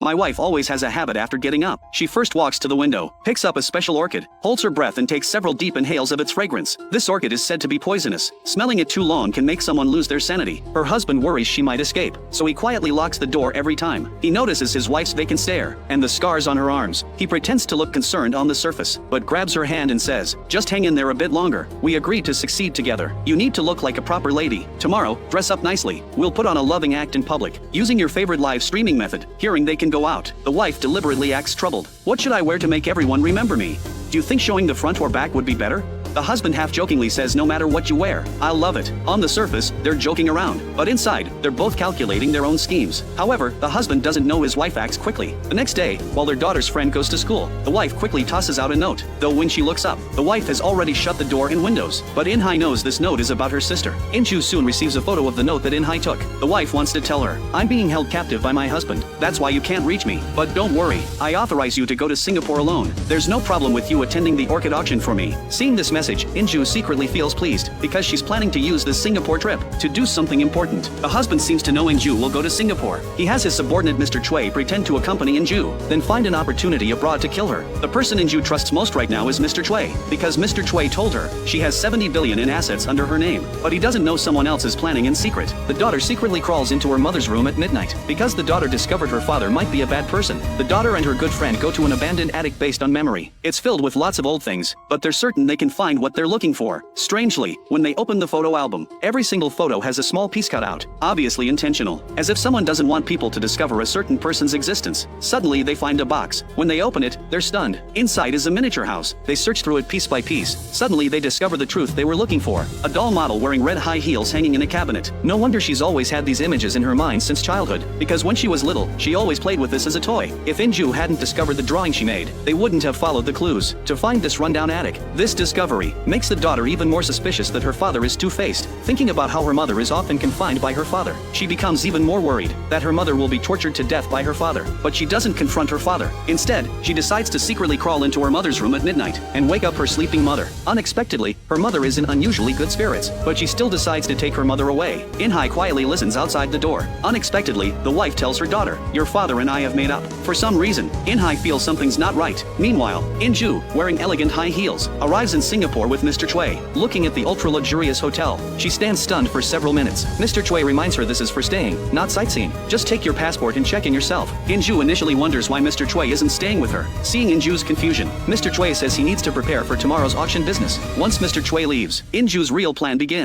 My wife always has a habit after getting up. She first walks to the window, picks up a special orchid, holds her breath and takes several deep inhales of its fragrance. This orchid is said to be poisonous. Smelling it too long can make someone lose their sanity. Her husband worries she might escape, so he quietly locks the door every time. He notices his wife's vacant stare, and the scars on her arms. He pretends to look concerned on the surface, but grabs her hand and says, "Just hang in there a bit longer. We agreed to succeed together. You need to look like a proper lady. Tomorrow, dress up nicely. We'll put on a loving act in public, using your favorite live streaming method. Hearing they can go out." The wife deliberately acts troubled. "What should I wear to make everyone remember me? Do you think showing the front or back would be better?" The husband half-jokingly says, "No matter what you wear, I'll love it." On the surface, they're joking around, but inside, they're both calculating their own schemes. However, the husband doesn't know his wife acts quickly. The next day, while their daughter's friend goes to school, the wife quickly tosses out a note, though when she looks up, the wife has already shut the door and windows. But In-hai knows this note is about her sister. In-ju soon receives a photo of the note that In-hai took. The wife wants to tell her, "I'm being held captive by my husband. That's why you can't reach me. But don't worry, I authorize you to go to Singapore alone. There's no problem with you attending the orchid auction for me." Seeing this message, In-ju secretly feels pleased, because she's planning to use this Singapore trip to do something important. The husband seems to know In-ju will go to Singapore. He has his subordinate Mr. Chui pretend to accompany In-ju, then find an opportunity abroad to kill her. The person In-ju trusts most right now is Mr. Chui, because Mr. Chui told her she has 70 billion in assets under her name. But he doesn't know someone else is planning in secret. The daughter secretly crawls into her mother's room at midnight. Because the daughter discovered her father might be a bad person, the daughter and her good friend go to an abandoned attic based on memory. It's filled with lots of old things, but they're certain they can find what they're looking for. Strangely, when they open the photo album, every single photo has a small piece cut out, obviously intentional, as if someone doesn't want people to discover a certain person's existence. Suddenly they find a box. When they open it, they're stunned. Inside is a miniature house. They search through it piece by piece. Suddenly they discover the truth they were looking for. A doll model wearing red high heels hanging in a cabinet. No wonder she's always had these images in her mind since childhood, because when she was little, she always played with this as a toy. If In-ju hadn't discovered the drawing she made, they wouldn't have followed the clues to find this rundown attic. This discovery makes the daughter even more suspicious that her father is two-faced. Thinking about how her mother is often confined by her father, she becomes even more worried that her mother will be tortured to death by her father. But she doesn't confront her father. Instead, she decides to secretly crawl into her mother's room at midnight and wake up her sleeping mother. Unexpectedly, her mother is in unusually good spirits, but she still decides to take her mother away. In-hai quietly listens outside the door. Unexpectedly, the wife tells her daughter, "Your father and I have made up." For some reason, In-hai feels something's not right. Meanwhile, In-ju, wearing elegant high heels, arrives in Singapore with Mr. Chui. Looking at the ultra-luxurious hotel, she stands stunned for several minutes. Mr. Chui reminds her this is for staying, not sightseeing. Just take your passport and check in yourself. In-ju initially wonders why Mr. Chui isn't staying with her. Seeing In-ju's confusion, Mr. Chui says he needs to prepare for tomorrow's auction business. Once Mr. Chui leaves, In-ju's real plan begins.